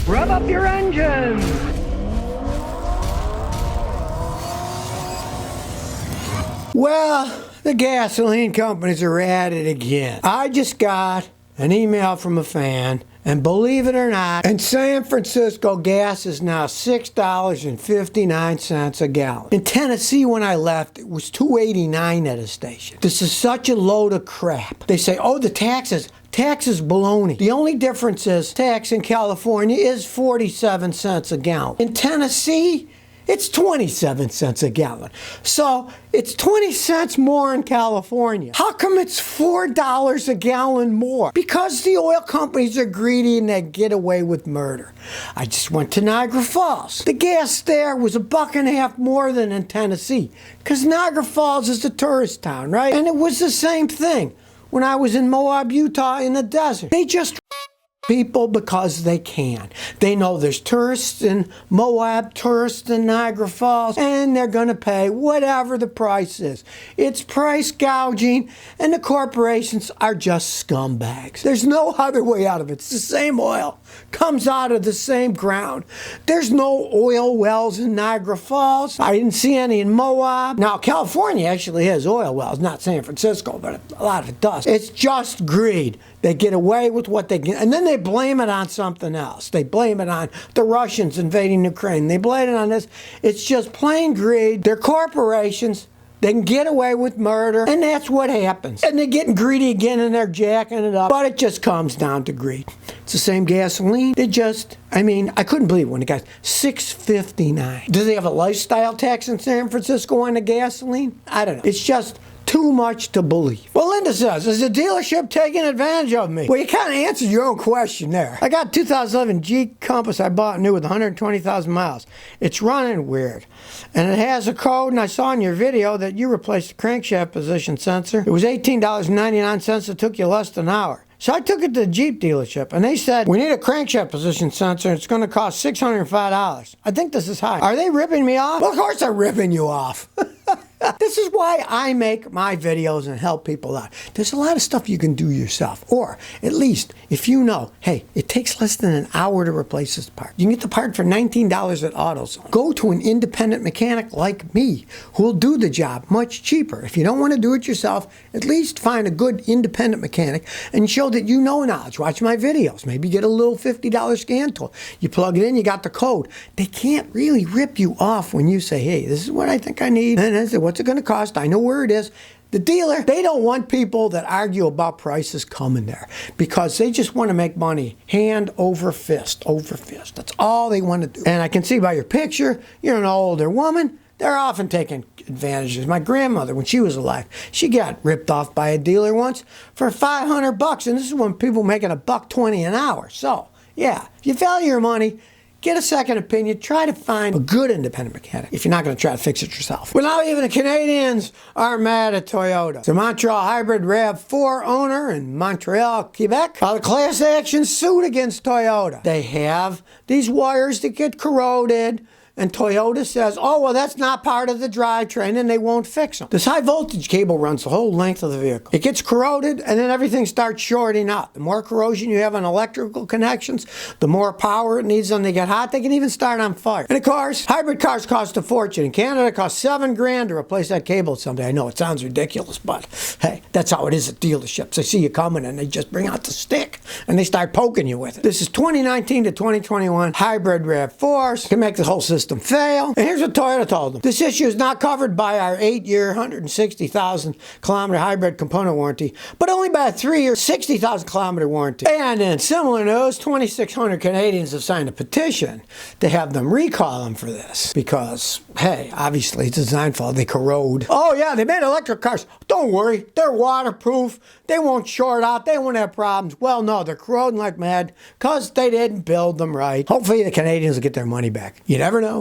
Rev up your engines! Well, the gasoline companies are at it again. I just got an email from a fan, and believe it or not, in San Francisco, gas is now $6.59 a gallon. In Tennessee, when I left, it was $2.89 at a station. This is such a load of crap. They say, oh, the taxes. Tax is baloney. The only difference is tax in California is 47 cents a gallon. In Tennessee, it's 27 cents a gallon. So it's 20 cents more in California. How come it's $4 a gallon more? Because the oil companies are greedy and they get away with murder. I just went to Niagara Falls. The gas there was $1.50 more than in Tennessee, because Niagara Falls is a tourist town, right? And it was the same thing when I was in Moab, Utah in the desert. They just people because they can. They know there's tourists in Moab, tourists in Niagara Falls, and they're going to pay whatever the price is. It's price gouging, and the corporations are just scumbags. There's no other way out of it. It's the same oil. Comes out of the same ground. There's no oil wells in Niagara Falls. I didn't see any in Moab. Now, California actually has oil wells, not San Francisco, but a lot of it does. It's just greed. They get away with what they get, and then they blame it on something else. They blame it on the Russians invading Ukraine. They blame it on this. It's just plain greed. They're corporations. They can get away with murder, and that's what happens. And they're getting greedy again, and they're jacking it up. But it just comes down to greed. It's the same gasoline. I couldn't believe it when it got $6.59. Do they have a lifestyle tax in San Francisco on the gasoline? I don't know. It's just too much to believe. Well, Linda says, is the dealership taking advantage of me? Well, you kind of answered your own question there. I got a 2011 Jeep Compass I bought new with 120,000 miles. It's running weird. And it has a code, and I saw in your video that you replaced the crankshaft position sensor. It was $18.99. It took you less than an hour. So I took it to the Jeep dealership, and they said, we need a crankshaft position sensor, and it's going to cost $605. I think this is high. Are they ripping me off? Well, of course they're ripping you off. This is why I make my videos and help people out. There's a lot of stuff you can do yourself. Or, at least, if you know, hey, it takes less than an hour to replace this part. You can get the part for $19 at AutoZone. Go to an independent mechanic like me who will do the job much cheaper. If you don't want to do it yourself, at least find a good independent mechanic and show that you know knowledge. Watch my videos. Maybe get a little $50 scan tool. You plug it in, you got the code. They can't really rip you off when you say, hey, this is what I think I need. And I say, what's it going to cost? I know where it is. The dealer, they don't want people that argue about prices coming there because they just want to make money hand over fist, over fist. That's all they want to do. And I can see by your picture, you're an older woman. They're often taking advantages. My grandmother, when she was alive, she got ripped off by a dealer once for $500, and this is when people making $1.20 an hour. So, yeah, if you value your money, get a second opinion. Try to find a good independent mechanic if you're not going to try to fix it yourself. Well, now even the Canadians are mad at Toyota. The Montreal Hybrid RAV4 owner in Montreal, Quebec, filed a class action suit against Toyota. They have these wires that get corroded, and Toyota says, oh, well, that's not part of the drivetrain, and they won't fix them. This high voltage cable runs the whole length of the vehicle. It gets corroded, and then everything starts shorting out. The more corrosion you have on electrical connections, the more power it needs when they get hot. They can even start on fire. And of course, hybrid cars cost a fortune. In Canada, it costs $7,000 to replace that cable someday. I know it sounds ridiculous, but hey, that's how it is at dealerships. They see you coming, and they just bring out the stick, and they start poking you with it. This is 2019 to 2021 hybrid RAV4s. Can make the whole system fail. And here's what Toyota told them. This issue is not covered by our 8-year, 160,000 kilometer hybrid component warranty, but only by a 3-year, 60,000 kilometer warranty. And in similar news, 2,600 Canadians have signed a petition to have them recall them for this. Because, hey, obviously it's a design fault. They corrode. Oh yeah, they made electric cars. Don't worry, they're waterproof. They won't short out. They won't have problems. Well, no, they're corroding like mad because they didn't build them right. Hopefully the Canadians will get their money back. You never know.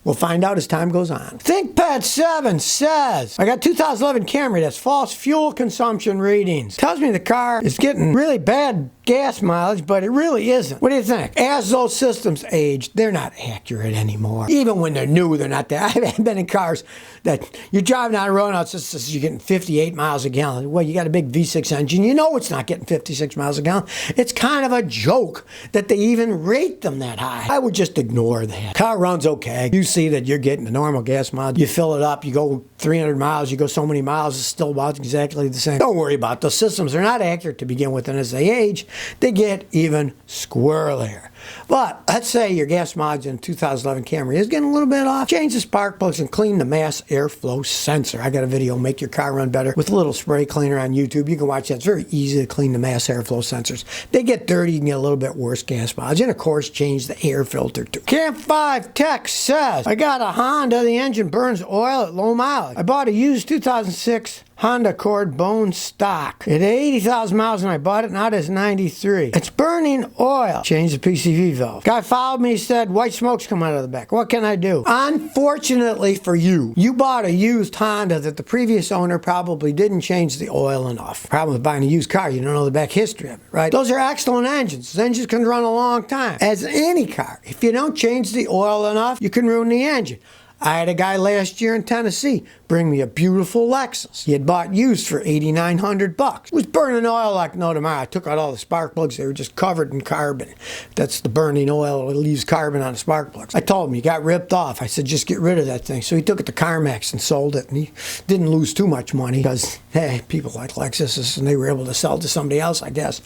We'll find out as time goes on. ThinkPad7 says, I got 2011 Camry that's false fuel consumption readings. Tells me the car is getting really bad gas mileage, but it really isn't. What do you think? As those systems age, they're not accurate anymore. Even when they're new, they're not there. I've been in cars that you're driving down the road and it says you're getting 58 miles a gallon. Well, you got a big V6 engine. You know it's not getting 56 miles a gallon. It's kind of a joke that they even rate them that high. I would just ignore that. Car runs okay. You see that you're getting the normal gas mileage. You fill it up, you go 300 miles, you go so many miles, it's still about exactly the same. Don't worry about those systems. They're not accurate to begin with, and as they age, they get even squirrelier. But let's say your gas mileage in 2011 Camry is getting a little bit off. Change the spark plugs and clean the mass airflow sensor. I got a video, Make Your Car Run Better, with a little spray cleaner on YouTube. You can watch that. It's very easy to clean the mass airflow sensors. They get dirty, you can get a little bit worse gas mileage. And of course, change the air filter too. Camp 5 Tech says, I got a Honda, the engine burns oil at low mileage. I bought a used 2006 Honda Accord bone stock. It had 80,000 miles when I bought it, now it has 93. It's burning oil. Change the PCV valve. Guy followed me, said, white smoke's coming out of the back. What can I do? Unfortunately for you, you bought a used Honda that the previous owner probably didn't change the oil enough. Problem with buying a used car, you don't know the back history of it, right? Those are excellent engines. Those engines can run a long time. As any car, if you don't change the oil enough, you can ruin the engine. I had a guy last year in Tennessee bring me a beautiful Lexus. He had bought used for $8,900. It was burning oil like no tomorrow. I took out all the spark plugs. They were just covered in carbon. That's the burning oil. It leaves carbon on the spark plugs. I told him, he got ripped off. I said, just get rid of that thing. So he took it to CarMax and sold it. And he didn't lose too much money because, hey, people like Lexuses and they were able to sell to somebody else, I guess.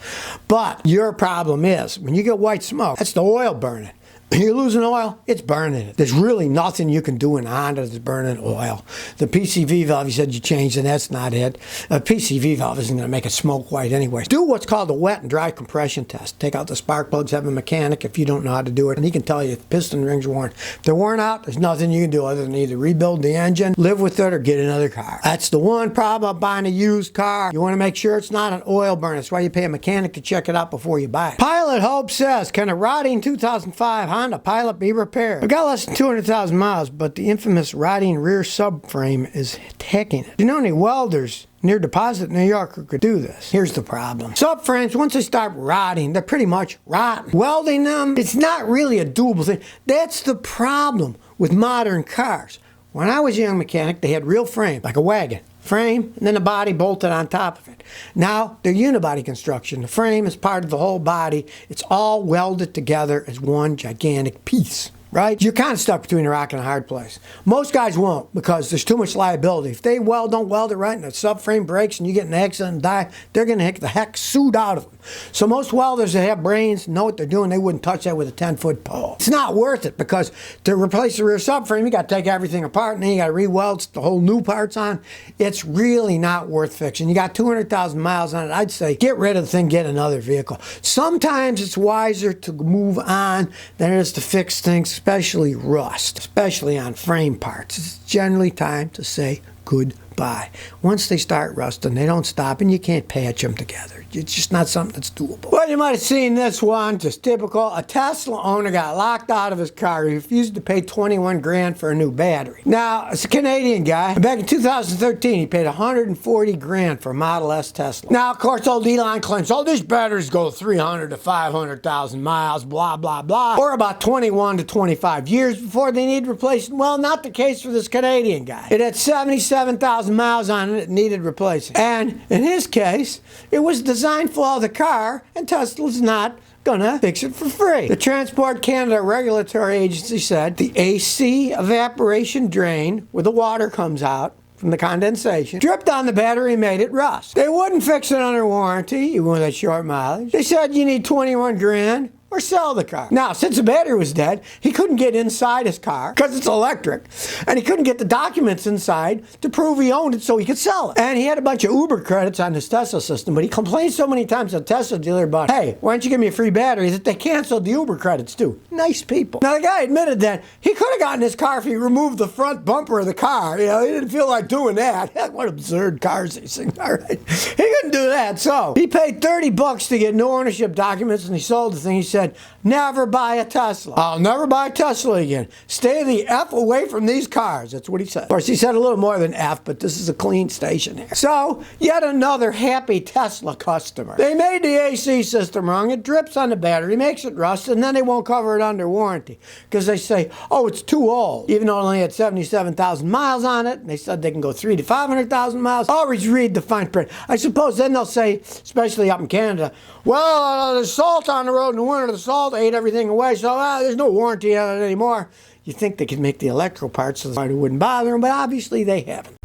But your problem is, when you get white smoke, that's the oil burning. You're losing oil, it's burning it. There's really nothing you can do in Honda that's burning oil. The PCV valve, you said you changed, and that's not it. A PCV valve isn't going to make it smoke white anyway. Do what's called a wet and dry compression test. Take out the spark plugs, have a mechanic if you don't know how to do it, and he can tell you if piston rings are worn. If they're worn out, there's nothing you can do other than either rebuild the engine, live with it, or get another car. That's the one problem about buying a used car. You want to make sure it's not an oil burner. That's why you pay a mechanic to check it out before you buy it. Pilot Hope says, can a rotting 2005 Honda Pilot be repaired? I've got less than 200,000 miles, but the infamous rotting rear subframe is attacking it. Do you know any welders near Deposit, New York, who could do this? Here's the problem. Subframes, once they start rotting, they're pretty much rotten. Welding them, it's not really a doable thing. That's the problem with modern cars. When I was a young mechanic, they had real frame, like a wagon. Frame, and then the body bolted on top of it. Now, they're unibody construction. The frame is part of the whole body. It's all welded together as one gigantic piece, right? You're kind of stuck between a rock and a hard place. Most guys won't because there's too much liability. If they don't weld it right, and the subframe breaks and you get in an accident and die, they're going to hit the heck suit out of them. So most welders that have brains know what they're doing. They wouldn't touch that with a 10-foot pole. It's not worth it because to replace the rear subframe, you got to take everything apart and then you got to re-weld the whole new parts on. It's really not worth fixing. You got 200,000 miles on it. I'd say get rid of the thing, get another vehicle. Sometimes it's wiser to move on than it is to fix things, especially rust, especially on frame parts. It's generally time to say goodbye. Once they start rusting, they don't stop, and you can't patch them together. It's just not something that's doable. Well, you might have seen this one, just typical. A Tesla owner got locked out of his car. He refused to pay 21 grand for a new battery. Now, it's a Canadian guy. Back in 2013, he paid 140 grand for a Model S Tesla. Now, of course, old Elon claims, oh, these batteries go 300 to 500,000 miles, blah, blah, blah, or about 21 to 25 years before they need replacing. Well, not the case for this Canadian guy. It had 77,000 miles on it. It needed replacing. And in his case, it was designed for the car, and Tesla's not gonna fix it for free. The Transport Canada Regulatory Agency said the AC evaporation drain, where the water comes out from the condensation, dripped on the battery and made it rust. They wouldn't fix it under warranty, even with that short mileage. They said you need 21 grand or sell the car. Now, since the battery was dead, he couldn't get inside his car because it's electric, and he couldn't get the documents inside to prove he owned it so he could sell it. And he had a bunch of Uber credits on his Tesla system, but he complained so many times to the Tesla dealer about, hey, why don't you give me a free battery, that they canceled the Uber credits too. Nice people. Now, the guy admitted that he could have gotten his car if he removed the front bumper of the car. You know, he didn't feel like doing that. Heck, what absurd cars these things are, right? He couldn't do that, so he paid $30 to get new ownership documents, and he sold the thing. He said, said, never buy a Tesla. I'll never buy a Tesla again. Stay the F away from these cars. That's what he said. Of course, he said a little more than F, but this is a clean station here. So, yet another happy Tesla customer. They made the AC system wrong. It drips on the battery, makes it rust, and then they won't cover it under warranty because they say, oh, it's too old. Even though it only had 77,000 miles on it, and they said they can go 300,000 to 500,000 miles. Always read the fine print. I suppose then they'll say, especially up in Canada, well, there's salt on the road in the winter. The salt ate everything away, so there's no warranty on it anymore. You think they could make the electrical parts so it wouldn't bother them, but obviously they haven't.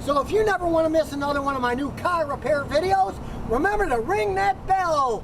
So if you never want to miss another one of my new car repair videos, remember to ring that bell.